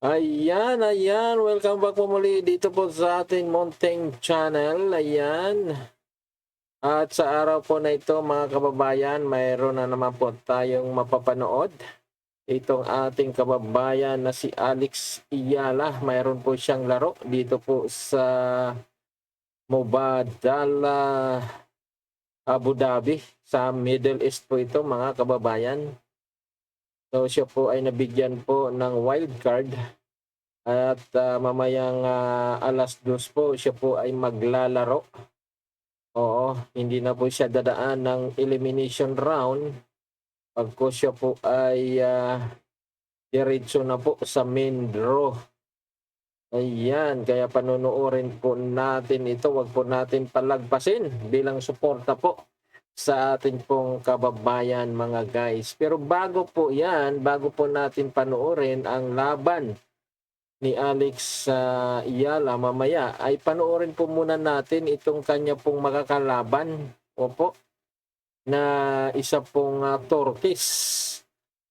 Ayan, ayan. Welcome back po muli dito po sa ating Monteng Channel. Ayan. At sa araw po na ito mga kababayan, mayroon na naman po tayong mapapanood. Itong ating kababayan na si Alex Iyala. Mayroon po siyang laro dito po sa Mubadala, Abu Dhabi. Sa Middle East po ito mga kababayan. So siya po ay nabigyan po ng wild card. At mamayang 2:00 po siya po ay maglalaro. Oo, hindi na po siya dadaan ng elimination round. Pagko siya po ay diretso na po sa main draw. Ayan, kaya panonoorin po natin ito. Wag po natin palagpasin bilang suporta po sa ating pong kababayan mga guys. Pero bago po yan, bago po natin panoorin ang laban ni Alex Iyala mamaya, ay panoorin po muna natin itong kanya pong makakalaban. Opo, na isa pong Turkish.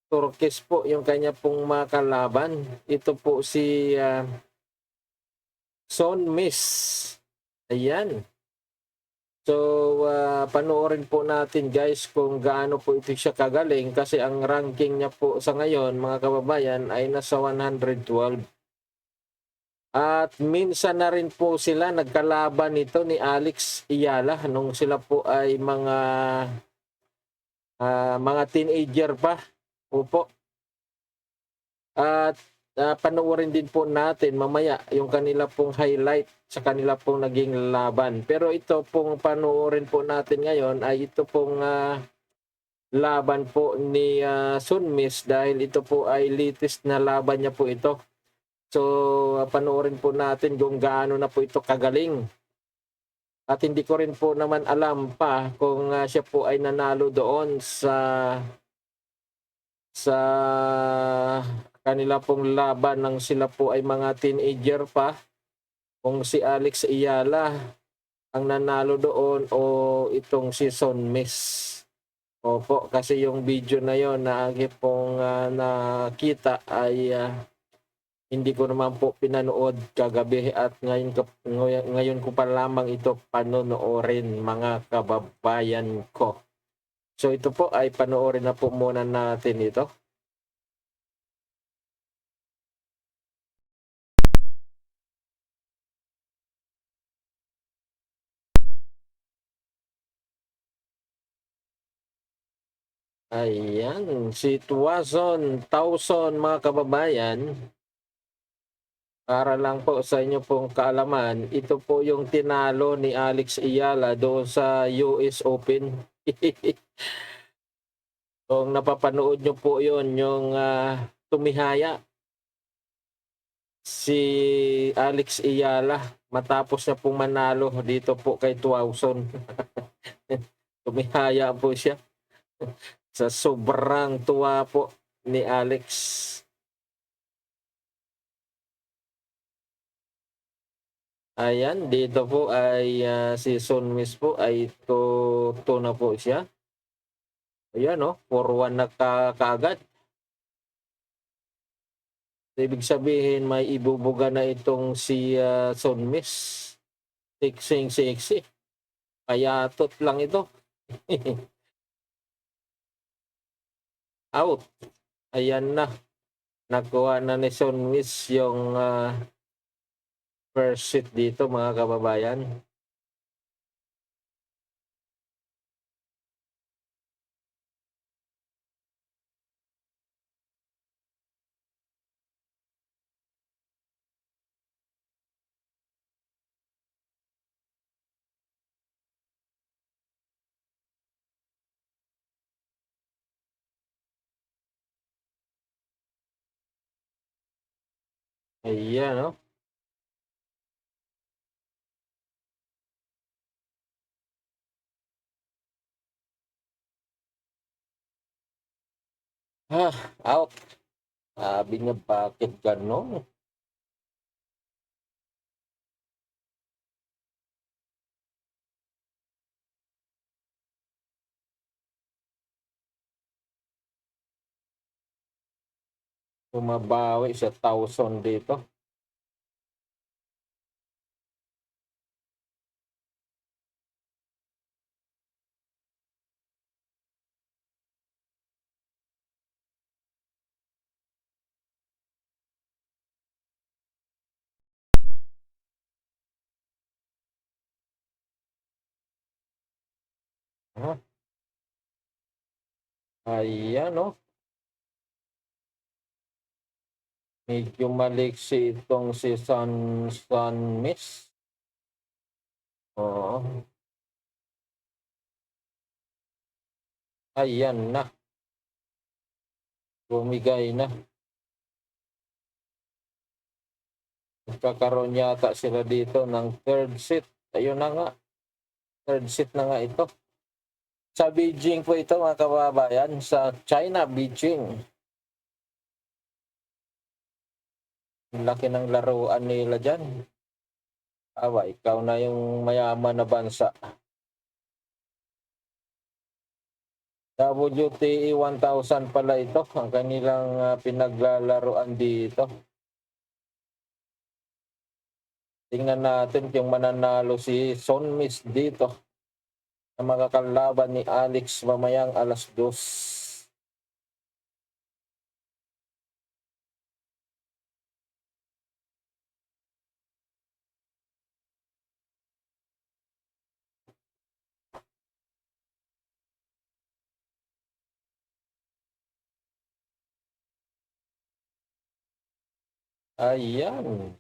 Turkish po yung kanya pong makalaban. Ito po si Son Miss. Ayan. So, panoorin po natin guys kung gaano po ito siya kagaling kasi ang ranking niya po sa ngayon mga kababayan ay nasa 112. At minsan na rin po sila nagkalaban nito ni Alex Iyala nung sila po ay mga teenager pa. Opo. At panoorin din po natin mamaya yung kanila pong highlight sa kanila pong naging laban. Pero ito pong panoorin po natin ngayon ay ito pong laban po ni Sunmis dahil ito po ay latest na laban niya po ito. So, panoorin po natin kung gaano na po ito kagaling. At hindi ko rin po naman alam pa kung siya po ay nanalo doon sa kanila pong laban nang sila po ay mga teenager pa. Kung si Alex Iyala ang nanalo doon o itong si Son Miss. Opo, kasi yung video na yon na aking pong nakita ay hindi ko naman po pinanood kagabi at ngayon ko pa lamang ito panonoorin mga kababayan ko. So ito po ay panoorin na po muna natin ito. Ayan, si Tuazon Tauson mga kababayan. Para lang po sa inyo pong kaalaman, ito po yung tinalo ni Alex Iyala doon sa US Open. Kung napapanood nyo po yon yung tumihaya si Alex Iyala matapos na pong manalo dito po kay Tuazon. Tumihaya po siya sa sobrang tuwa po ni Alex. Ayan, dito po ay si Sunmis po ay 2 na po siya. Ayan, 4-1 na kaagad. Ibig sabihin may ibubuga na itong si Sunmis. Sexy. Payatot lang ito. Out. Ayan na. Nakuha na ni Sunmis yung first seat dito mga kababayan. Ayan, out. Sabi niya bakit gano'n? Bumabawi sa 1,000 dito. Huh? Ayan, oh. Medyo maliksi itong si Sun Miss. Oo. Ayan na. Bumigay na. Nagkakaroon yata sila dito ng third set. Ayun na nga. Third set na nga ito. Sa Beijing po ito, mga kababayan. Sa China, Beijing. Ang laki ng laruan nila dyan. Awa, ikaw na yung mayaman na bansa. WTE 1000 pala ito. Ang kanilang pinaglalaruan dito. Tingnan natin yung mananalo si Sun Miss dito. Na makakalaban ni Alex mamayang alas 2. Ayan.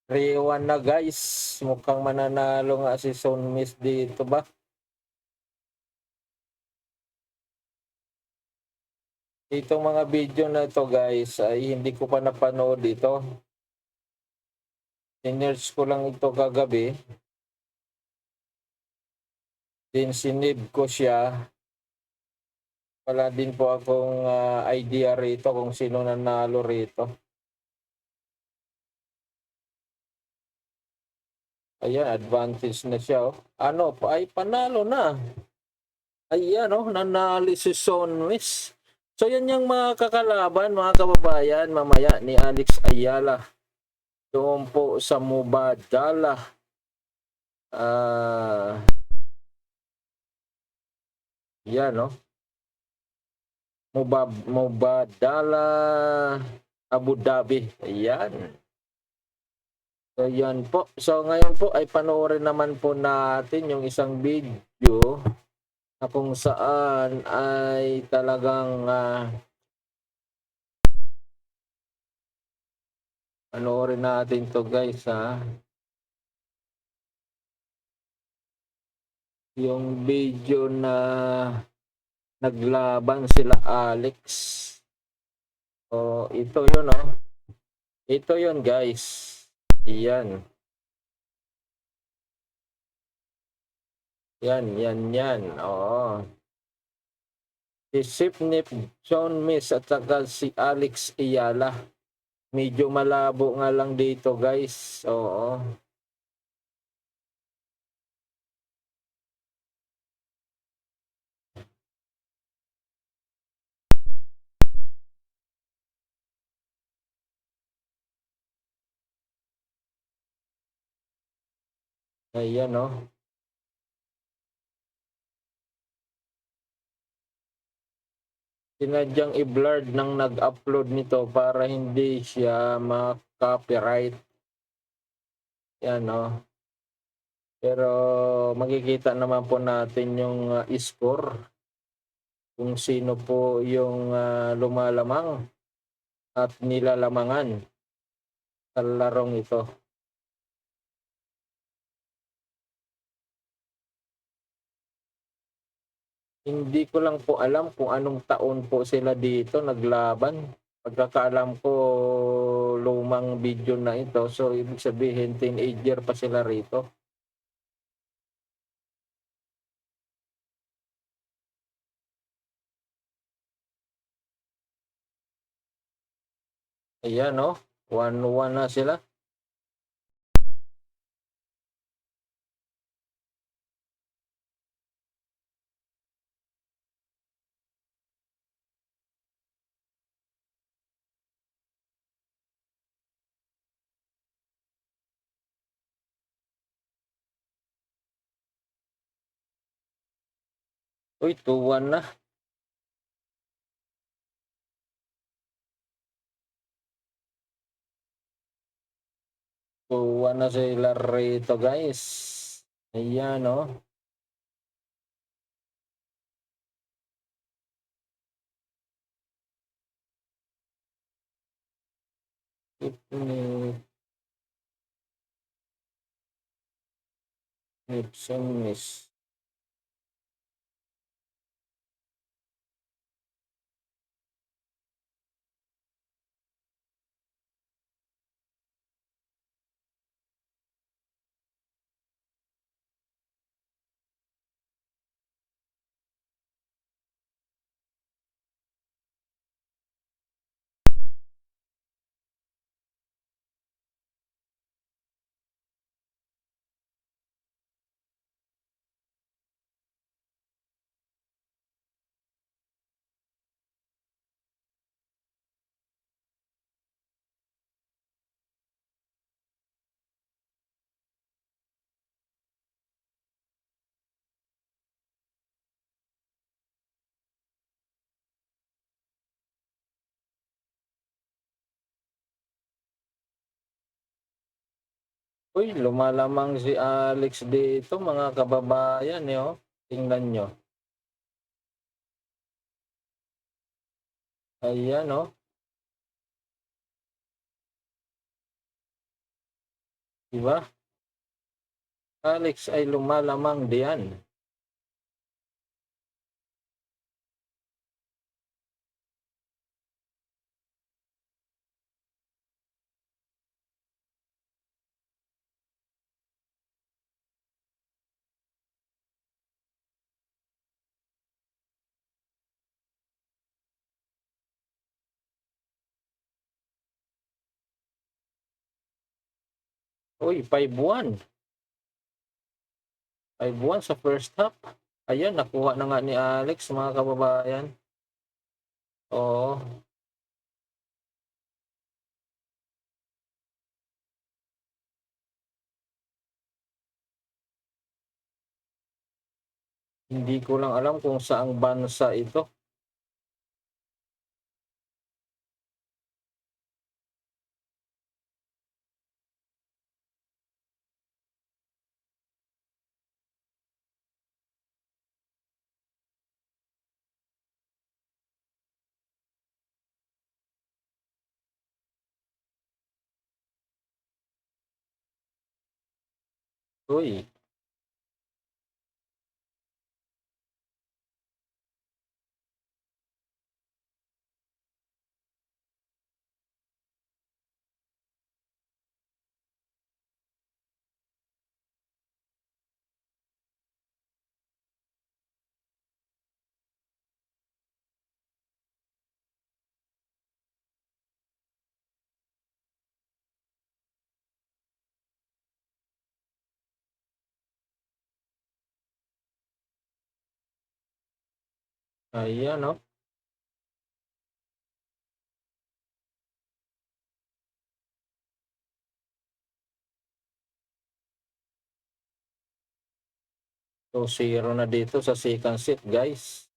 3-1 na guys. Mukhang mananalo nga si Sun Miss dito ba? Itong mga video na ito guys ay hindi ko pa napanood ito. Sinerge ko lang ito kagabi. Din sinib ko siya. Wala din po akong idea rito kung sino nanalo rito. Ayan, advantage na siya. Oh. Ano, ay panalo na. Ayan, oh, nanalo si Sun Miss. So, yan yung mga kakalaban, mga kababayan, mamaya ni Alex Ayala. Doon po sa Mubadala. Yan, no? Mubadala, Abu Dhabi. Ayan. So, yan po. So, ngayon po ay panoorin naman po natin yung isang video na kung saan ay talagang panoorin natin to guys, ha. Yung video na naglaban sila Alex. So, ito yun, oh. Ito yun, guys. Iyan. Yan. Oo. Si Sipnip John Miss at saka si Alex Ayala. Medyo malabo nga lang dito, guys. Oo. Ayan, oh. Sinadyang i-blurred ng nag-upload nito para hindi siya ma-copyright. Yan, oh. Pero makikita naman po natin yung score. Kung sino po yung lumalamang at nilalamangan sa larong ito. Hindi ko lang po alam kung anong taon po sila dito naglaban. Pagkakaalam ko, lumang video na ito. So, ibig sabihin, teenager pa sila rito. Ayan, no? 1-1 na sila. Uy, 2-1 na. 2-1 na sila rito, guys. Ayan, oh. Gibson miss. Uy, lumalamang si Alex dito, mga kababayan, eh, oh. Tingnan nyo. Ayan, oh. Diba? Alex ay lumalamang diyan. Uy, 5-1. 5-1 sa first half. Ayan, nakuha na nga ni Alex, mga kababayan. Oo. Hindi ko lang alam kung saang bansa ito. Uy, ayan, oh. So, 0 na dito sa second set, guys.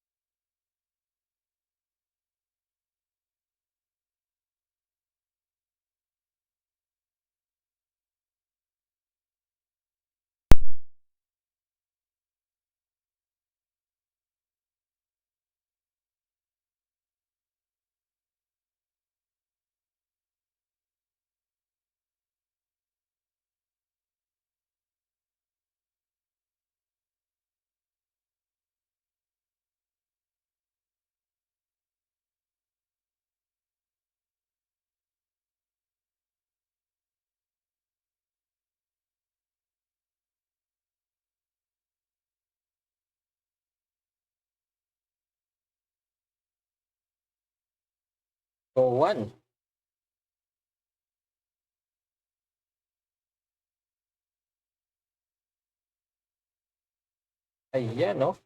So, 1. Ayan, oh.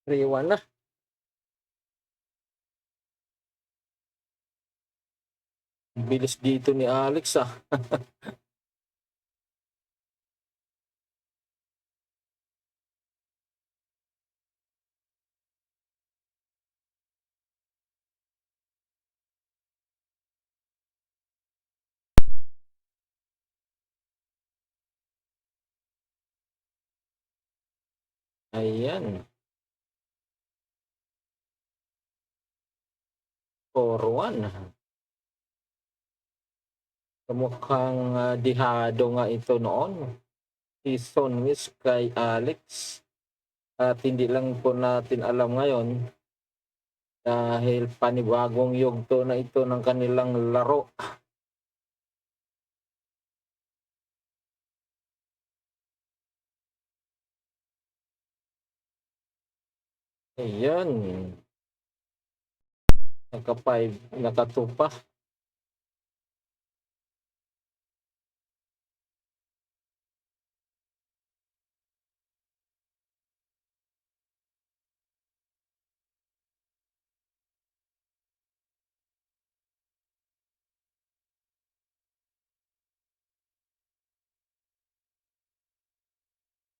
3-1 na. Bilis dito ni Alex ah. Ayan. 4-1. Mukhang dihado nga ito noon. Si Sonwis kay Alex. At hindi lang po natin alam ngayon dahil panibagong yugto na ito ng kanilang laro. Ayan. Naka-5, naka-2 pa.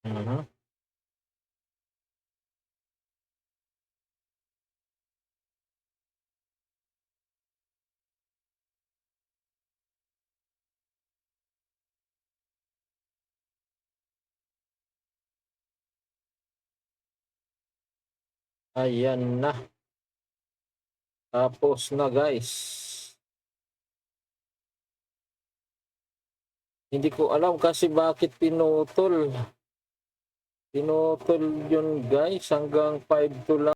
Mhm. Ayan na. Tapos na guys. Hindi ko alam kasi bakit pinutol. Pinutol yun guys hanggang 5-2 lang.